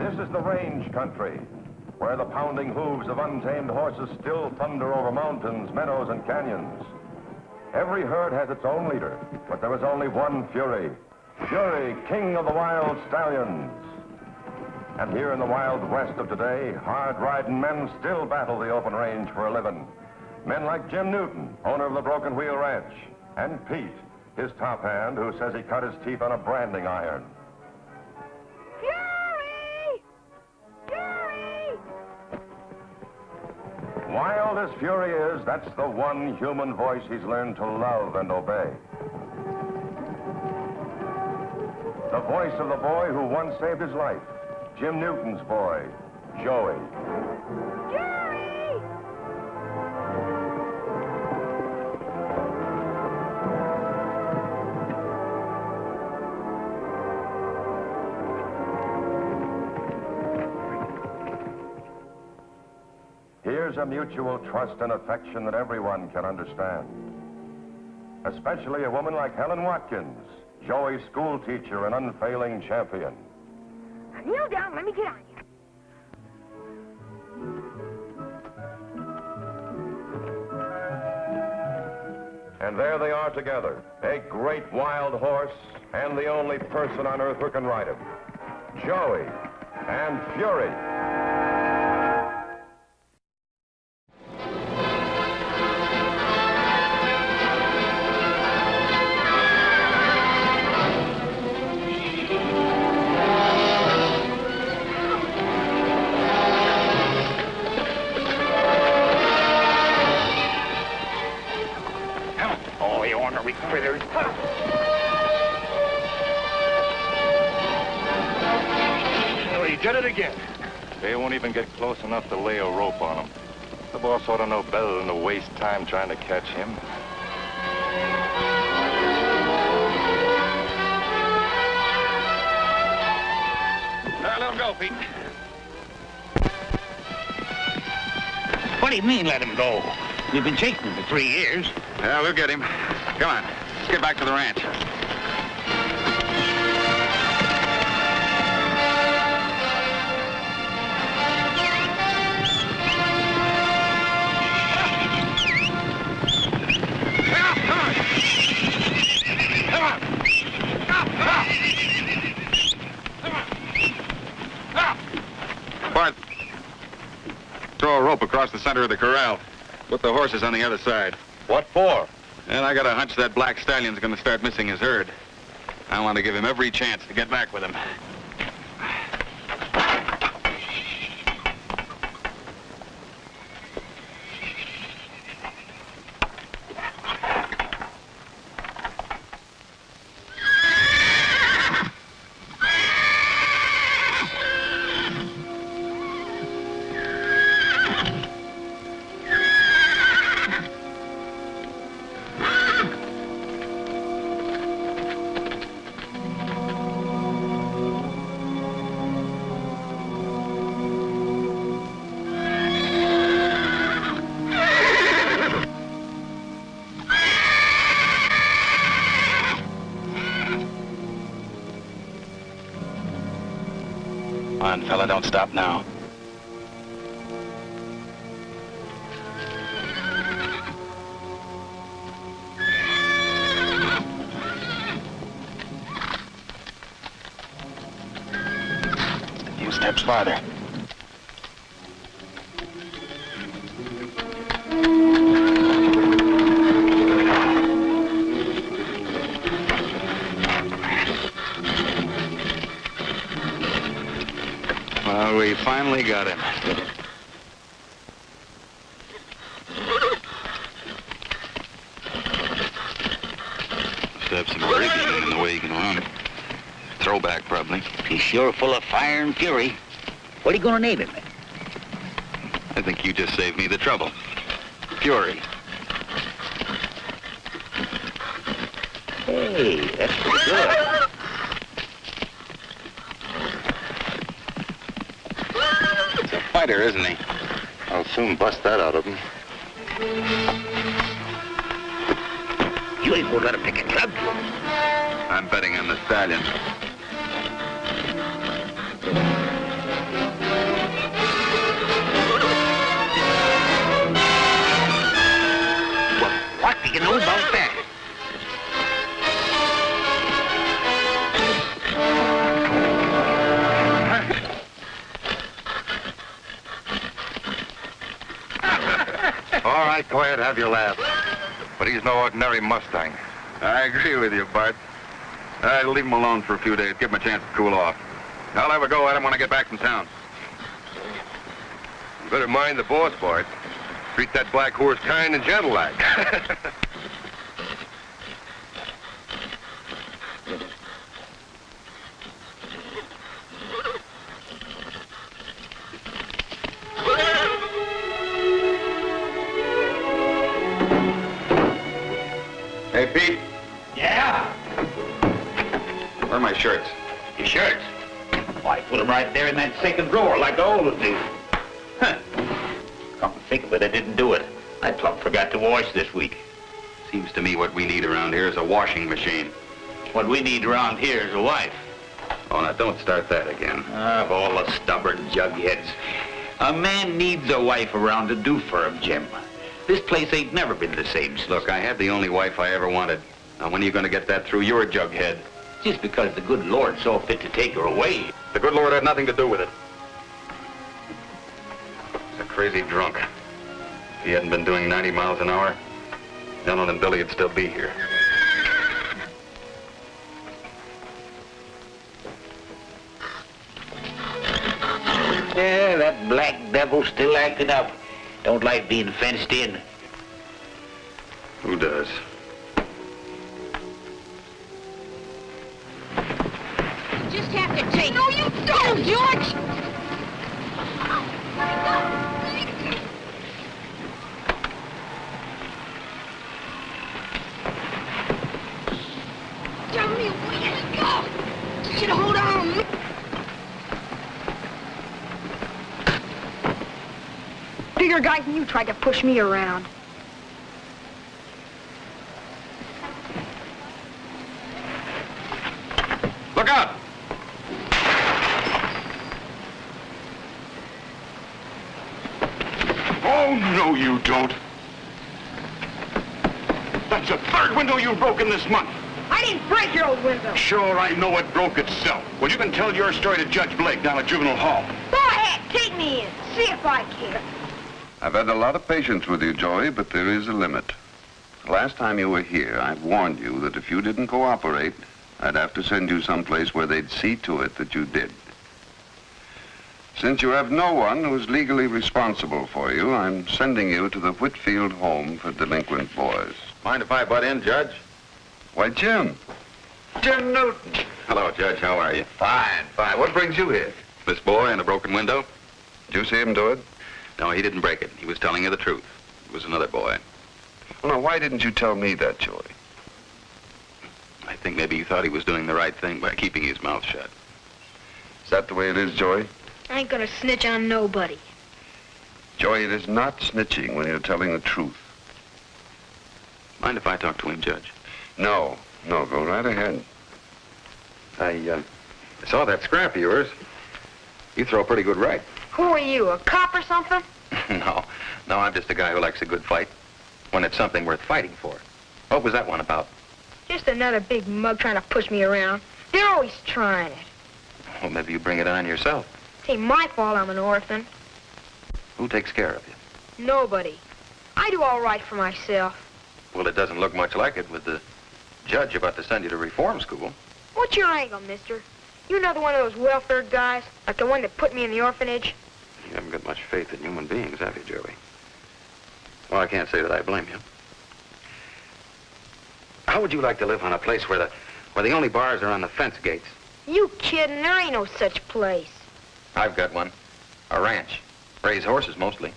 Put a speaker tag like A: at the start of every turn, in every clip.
A: This is the range country, where the pounding hooves of untamed horses still thunder over mountains, meadows, and canyons. Every herd has its own leader, but there is only one Fury. Fury, king of the wild stallions. And here in the wild west of today, hard-riding men still battle the open range for a living. Men like Jim Newton, owner of the Broken Wheel Ranch, and Pete, his top hand, who says he cut his teeth on a branding iron.
B: Fury! Fury!
A: Wild as Fury is, that's the one human voice he's learned to love and obey. The voice of the boy who once saved his life, Jim Newton's boy, Joey.
B: Fury!
A: Here's a mutual trust and affection that everyone can understand. Especially a woman like Helen Watkins, Joey's school teacher and unfailing champion.
B: Now kneel down, let me get on you.
A: And there they are together, a great wild horse and the only person on earth who can ride him. Joey and Fury.
B: Critters.
C: Oh, he did it again.
D: They won't even get close enough to lay a rope on him. The boss ought to know better than to waste time trying to catch him.
C: Let him go, Pete.
E: What do you mean, let him go? You've been chasing him for 3 years.
C: Yeah, we'll get him. Come on, let's get back to the ranch. Bart, throw a rope across the center of the corral. Put the horses on the other side.
D: What for?
C: And I got a hunch that black stallion's gonna start missing his herd. I want to give him every chance to get back with him.
E: Come on, fella, don't stop now. A few steps farther.
C: Well, we finally got him. Steps some breaking in the way he can run. Throwback, probably.
E: He's sure full of fire and fury. What are you gonna name him?
C: I think you just saved me the trouble. Fury.
E: Hey, that's pretty good.
C: He's a fighter, isn't he?
D: I'll soon bust that out of him.
E: You ain't gonna let him pick a club.
C: I'm betting on the stallion.
E: you can know about that.
C: All right, go ahead, have your laugh. But he's no ordinary Mustang. I agree with you, Bart. I'll leave him alone for a few days, give him a chance to cool off. I'll have a go at him when I get back from town.
A: You better mind the boss, Bart. Treat that black horse kind and gentle like.
C: Hey, Pete,
E: Yeah?
C: where are my shirts?
E: Your shirts? Why, put them right there in that second drawer like I always do. Huh. Come to think of it, I didn't do it. I plumb forgot to wash this week.
C: Seems to me what we need around here is a washing machine.
E: What we need around here is a wife.
C: Oh, now don't start that again.
E: Of all the stubborn jugheads. A man needs a wife around to do for him, Jim. This place ain't never been the same since.
C: Look, I had the only wife I ever wanted. Now, when are you going to get that through your jughead?
E: Just because the good Lord saw fit to take her away.
C: The good Lord had nothing to do with it. He's a crazy drunk. If he hadn't been doing 90 miles an hour, Donald and Billy would still be here.
E: Yeah, that black devil's still acting up. Don't like being fenced in.
C: Who does?
B: You just have to take... No, you don't, George! Tell me where to go. You should hold on. Bigger guy than you tried to push me around.
C: Look out!
D: Oh, no, you don't. That's the third window you've broken this month.
B: I didn't break your old window.
D: Sure, I know it broke itself. Well, you can tell your story to Judge Blake down at Juvenile Hall.
B: Go ahead, take me in. See if I care.
F: I've had a lot of patience with you, Joey, but there is a limit. The last time you were here, I warned you that if you didn't cooperate, I'd have to send you someplace where they'd see to it that you did. Since you have no one who is legally responsible for you, I'm sending you to the Whitfield Home for Delinquent Boys.
C: Mind if I butt in, Judge?
F: Why, Jim. Jim Newton.
C: Hello, Judge. How are you?
F: Fine, fine. What brings you here?
C: This boy and a broken window?
F: Did you see him do it?
C: No, he didn't break it. He was telling you the truth. It was another boy.
F: Well, now, why didn't you tell me that, Joey?
C: I think maybe he thought he was doing the right thing by keeping his mouth shut.
F: Is that the way it is, Joey?
B: I ain't gonna snitch on nobody.
F: Joey, it is not snitching when you're telling the truth.
C: Mind if I talk to him, Judge?
F: No, go right ahead.
C: I saw that scrap of yours. You throw a pretty good right.
B: Who are you, a cop or something?
C: No, I'm just a guy who likes a good fight. When it's something worth fighting for. What was that one about?
B: Just another big mug trying to push me around. They're always trying it.
C: Well, maybe you bring it on yourself.
B: It ain't my fault I'm an orphan.
C: Who takes care of you?
B: Nobody. I do all right for myself.
C: Well, it doesn't look much like it with the judge about to send you to reform school.
B: What's your angle, mister? You another one of those welfare guys? Like the one that put me in the orphanage?
C: You haven't got much faith in human beings, have you, Joey? Well, I can't say that I blame you. How would you like to live on a place where the only bars are on the fence gates?
B: You kidding? There ain't no such place.
C: I've got one. A ranch. Raise horses mostly.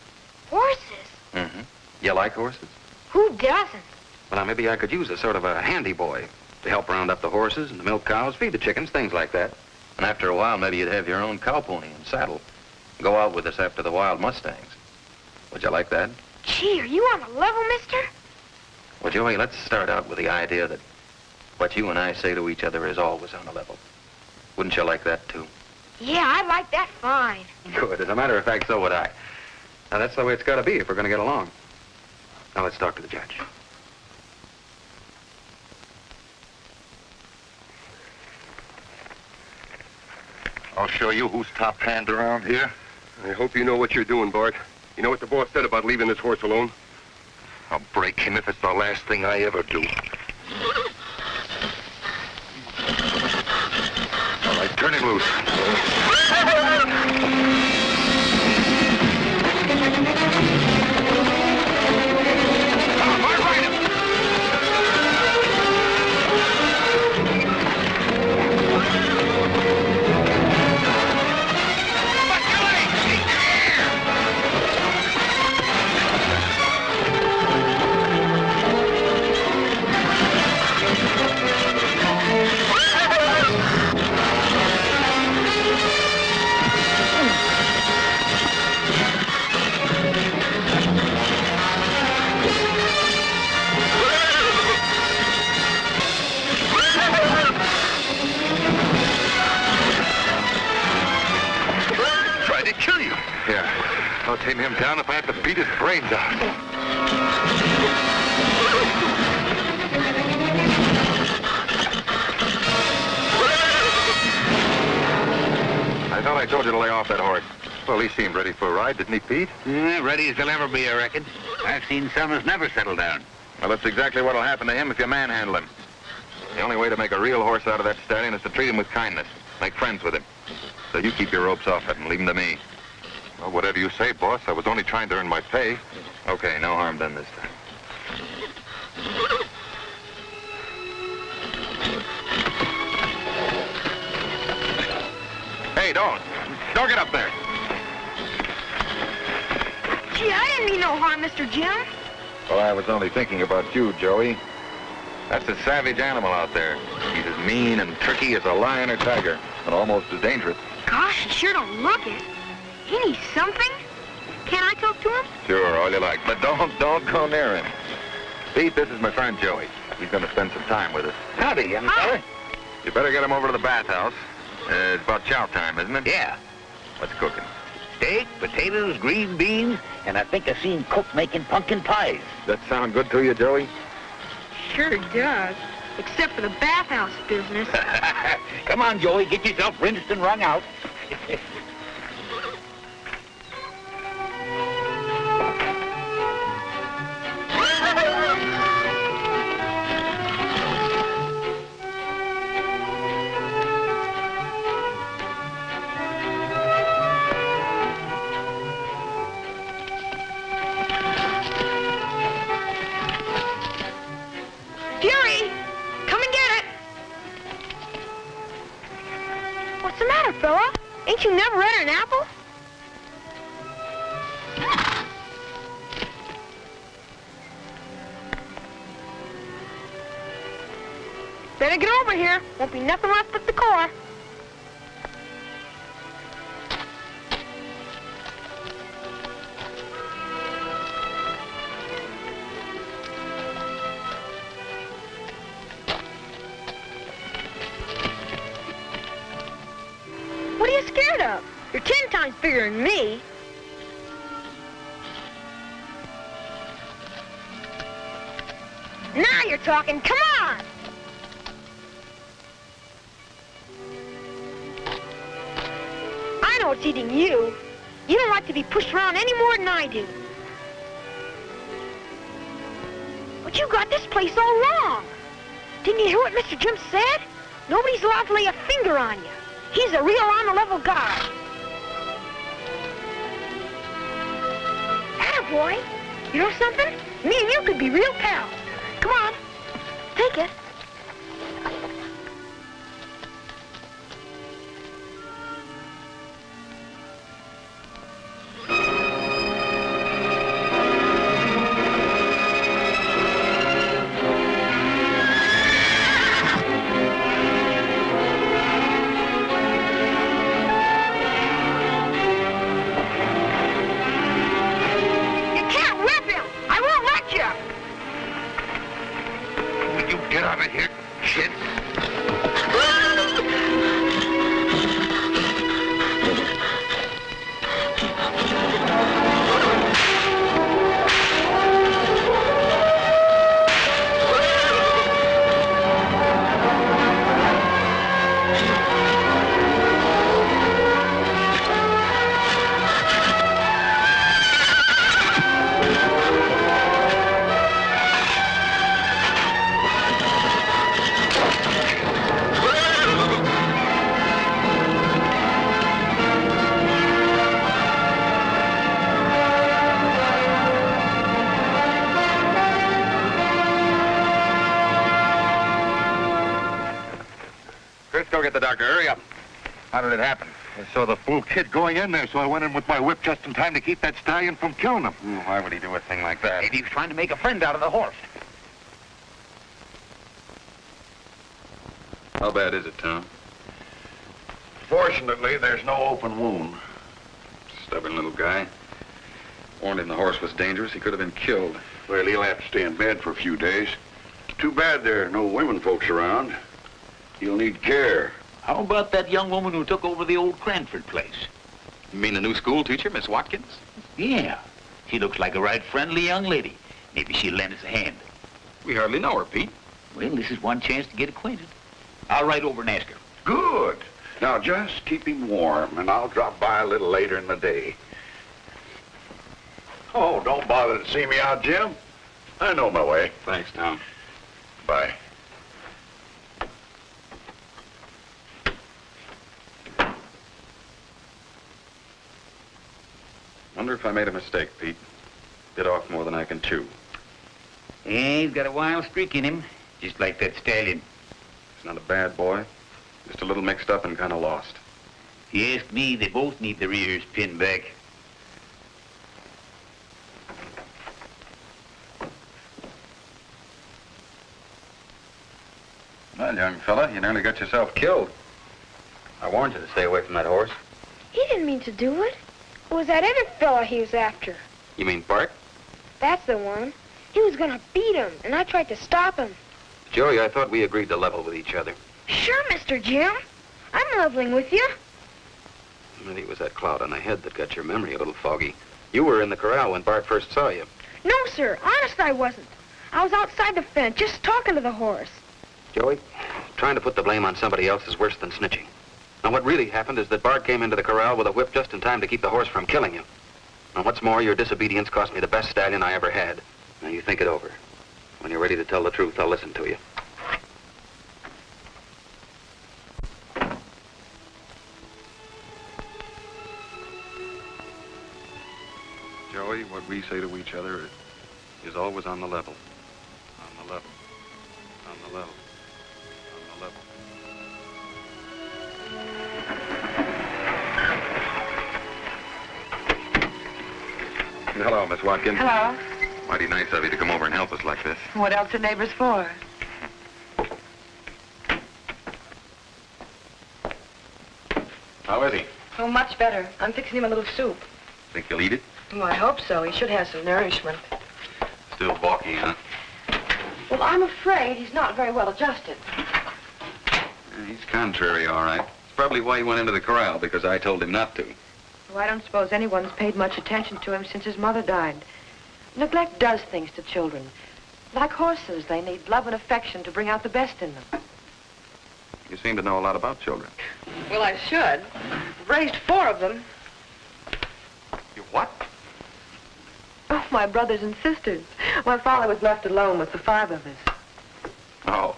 B: Horses?
C: Mm-hmm. You like horses?
B: Who doesn't?
C: Well, now, maybe I could use a sort of a handy boy to help round up the horses and the milk cows, feed the chickens, things like that. And after a while, maybe you'd have your own cow pony and saddle. Go out with us after the wild mustangs. Would you like that?
B: Gee, are you on the level, mister?
C: Well, Joey, let's start out with the idea that what you and I say to each other is always on a level. Wouldn't you like that, too?
B: Yeah, I like that fine.
C: Good. As a matter of fact, so would I. Now, that's the way it's got to be if we're going to get along. Now, let's talk to the judge.
D: I'll show you who's top hand around here.
G: I hope you know what you're doing, Bart. You know what the boss said about leaving this horse alone?
D: I'll break him if it's the last thing I ever do. All right, turn him loose. I'll tame him down if I have to beat his brains out. I thought I told you to lay off that horse. Well, he seemed ready for a ride, didn't he, Pete?
E: Ready as he'll ever be, I reckon. I've seen some that's never settled down.
C: Well, that's exactly what'll happen to him if you manhandle him. The only way to make a real horse out of that stallion is to treat him with kindness. Make friends with him. So you keep your ropes off it and leave him to me.
D: Well, whatever you say, boss. I was only trying to earn my pay.
C: Okay, no harm done this time. Hey, don't get up there.
B: Gee, I didn't mean no harm, Mr. Jim.
C: Well, I was only thinking about you, Joey. That's a savage animal out there. He's as mean and tricky as a lion or tiger, and almost as dangerous.
B: Gosh, he sure don't look it. Ain't he something? Can I talk to him?
C: Sure, all you like, but don't go near him. Pete, this is my friend Joey. He's going to spend some time with us.
E: Howdy, young fella.
C: You better get him over to the bathhouse. It's about chow time, isn't it?
E: Yeah.
C: What's cooking?
E: Steak, potatoes, green beans, and I think I seen Cook making pumpkin pies.
C: Does that sound good to you, Joey?
B: Sure does. Except for the bathhouse business.
E: Come on, Joey, get yourself rinsed and wrung out.
B: Fury! Come and get it! What's the matter, fella? Ain't you never had an apple? Better get over here. Won't be nothing left but the core. What are you scared of? You're 10 times bigger than me. Now you're talking. Come on! I know it's eating you. You don't like to be pushed around any more than I do. But you got this place all wrong. Didn't you hear what Mr. Jim said? Nobody's allowed to lay a finger on you. He's a real on-the-level guy. Attaboy. You know something? Me and you could be real pals. Come on. Take it.
D: Get on
C: get the doctor. Hurry up. How did it happen?
D: I saw the fool kid going in there, so I went in with my whip just in time to keep that stallion from killing him.
C: Why would he do a thing like that?
E: Maybe he was trying to make a friend out of the horse.
C: How bad is it, Tom?
H: Fortunately, there's no open wound.
C: Stubborn little guy. Warned him the horse was dangerous. He could have been killed.
H: Well, he'll have to stay in bed for a few days. Too bad there are no women folks around. He'll need care.
E: How about that young woman who took over the old Cranford place?
C: You mean the new school teacher, Miss Watkins?
E: Yeah. She looks like a right friendly young lady. Maybe she'll lend us a hand.
C: We hardly know her, Pete.
E: Well, this is one chance to get acquainted. I'll ride over and ask her.
H: Good. Now, just keep him warm, and I'll drop by a little later in the day. Oh, don't bother to see me out, Jim. I know my way.
C: Thanks, Tom.
H: Bye.
C: Wonder if I made a mistake, Pete. Bit off more than I can chew.
E: Yeah, he's got a wild streak in him, just like that stallion.
C: He's not a bad boy. Just a little mixed up and kind of lost.
E: If you ask me, they both need their ears pinned back.
C: Well, young fella, you nearly got yourself killed. I warned you to stay away from that horse.
B: He didn't mean to do it. It was that other fella he was after.
C: You mean Bart?
B: That's the one. He was gonna beat him, and I tried to stop him.
C: Joey, I thought we agreed to level with each other.
B: Sure, Mr. Jim. I'm leveling with you.
C: Maybe it was that cloud on the head that got your memory a little foggy. You were in the corral when Bart first saw you.
B: No, sir. Honest, I wasn't. I was outside the fence, just talking to the horse.
C: Joey, trying to put the blame on somebody else is worse than snitching. Now, what really happened is that Bart came into the corral with a whip just in time to keep the horse from killing you. And what's more, your disobedience cost me the best stallion I ever had. Now, you think it over. When you're ready to tell the truth, I'll listen to you. Joey, what we say to each other is always on the level. On the level. On the level. On the level. Hello, Miss Watkins.
I: Hello.
C: Mighty nice of you to come over and help us like this.
I: What else are neighbors for?
C: How is he?
I: Oh, much better. I'm fixing him a little soup.
C: Think he'll eat it?
I: Oh, I hope so. He should have some nourishment.
C: Still balky, huh?
I: Well, I'm afraid he's not very well adjusted.
C: Yeah, he's contrary, all right. It's probably why he went into the corral, because I told him not to.
I: Oh, I don't suppose anyone's paid much attention to him since his mother died. Neglect does things to children. Like horses, they need love and affection to bring out the best in them.
C: You seem to know a lot about children.
I: Well, I should. I've raised 4 of them.
C: You what?
I: Oh, my brothers and sisters. My father was left alone with the 5 of us.
C: Oh.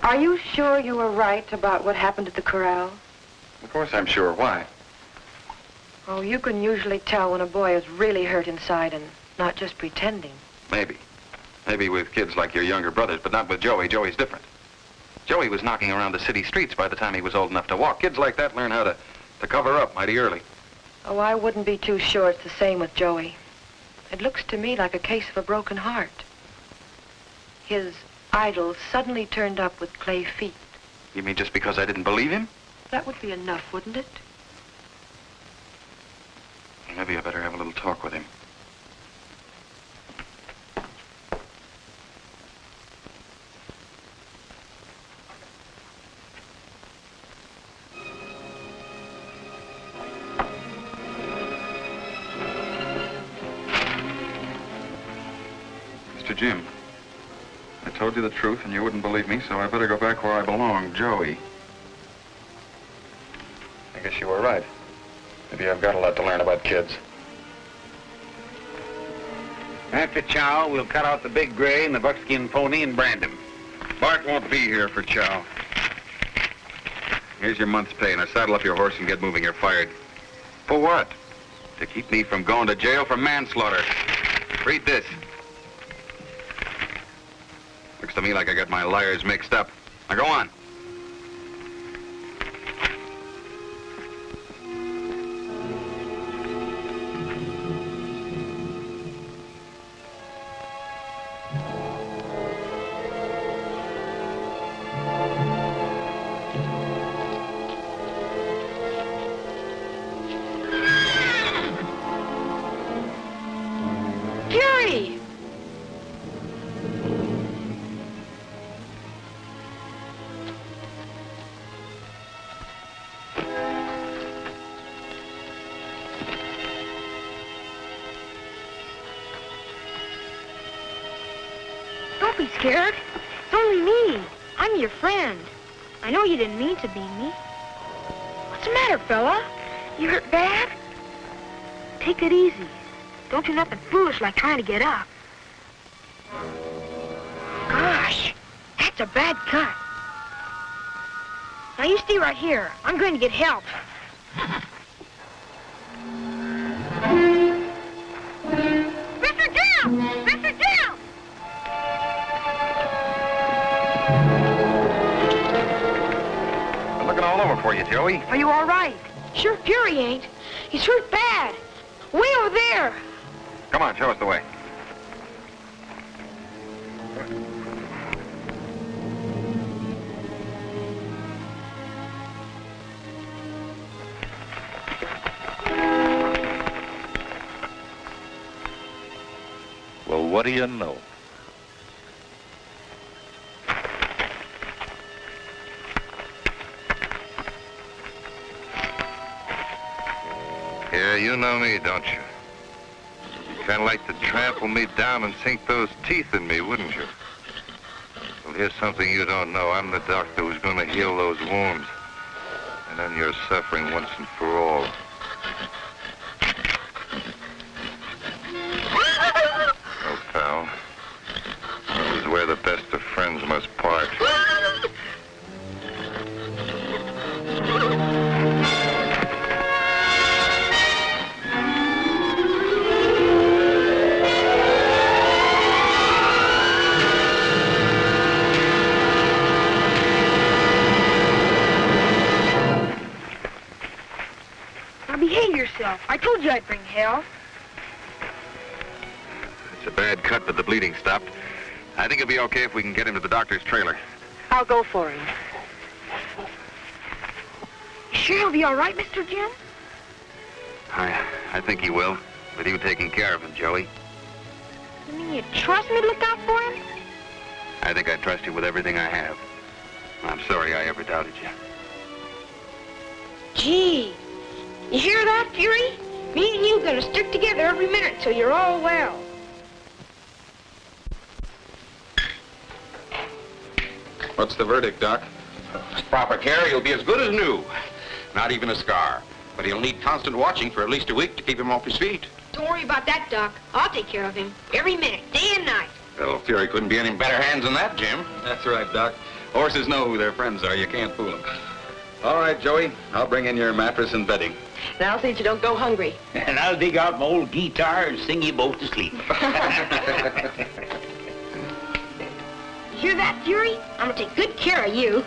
I: Are you sure you were right about what happened at the corral?
C: Of course I'm sure. Why?
I: Oh, you can usually tell when a boy is really hurt inside and not just pretending.
C: Maybe. Maybe with kids like your younger brothers, but not with Joey. Joey's different. Joey was knocking around the city streets by the time he was old enough to walk. Kids like that learn how to cover up mighty early.
I: Oh, I wouldn't be too sure it's the same with Joey. It looks to me like a case of a broken heart. His idol suddenly turned up with clay feet.
C: You mean just because I didn't believe him?
I: That would be enough, wouldn't it?
C: Maybe I better have a little talk with him. Mr. Jim, I told you the truth and you wouldn't believe me, so I better go back where I belong, Joey. I guess you were right. Maybe I've got a lot to learn about kids.
E: After chow, we'll cut out the big gray and the buckskin pony and brand him.
C: Bart won't be here for chow. Here's your month's pay. Now saddle up your horse and get moving. You're fired. For what? To keep me from going to jail for manslaughter. Read this. Looks to me like I got my liars mixed up. Now go on.
B: scared. It's only me. I'm your friend. I know you didn't mean to beat me. What's the matter, fella? You hurt bad? Take it easy. Don't do nothing foolish like trying to get up. Gosh, that's a bad cut. Now you stay right here. I'm going to get help. Mr. Jim! Mr. Jim!
C: I'm looking all over for you, Joey.
B: Are you all right? Sure Fury ain't. He's hurt bad. Way over there.
C: Come on, show us the way.
D: Well, what do you know?
C: Yeah, you know me, don't you? Kind of like to trample me down and sink those teeth in me, wouldn't you? Well, here's something you don't know. I'm the doctor who's going to heal those wounds and end your suffering once and for all. Oh, pal. This is where the best of friends must part.
B: Now behave yourself. I told you I'd bring help.
C: It's a bad cut, but the bleeding stopped. I think it'll be okay if we can get him to the doctor's trailer.
I: I'll go for him.
B: You sure he'll be all right, Mr. Jim?
C: I think he will, with you taking care of him, Joey.
B: You mean you trust me to look out for him?
C: I think I trust you with everything I have. I'm sorry I ever doubted you.
B: Gee, you hear that, Fury? Me and you gonna stick together every minute till you're all well.
J: What's the verdict, Doc? With proper care, he'll be as good as new. Not even a scar. But he'll need constant watching for at least a week to keep him off his feet.
B: Don't worry about that, Doc. I'll take care of him every minute, day and night.
J: Well, Fury couldn't be any better hands than that, Jim. That's right, Doc. Horses know who their friends are. You can't fool them. All right, Joey. I'll bring in your mattress and bedding.
I: And I'll see that you don't go hungry.
E: And I'll dig out my old guitar and sing you both to sleep.
B: You hear that, Fury? I'm gonna take good care of you.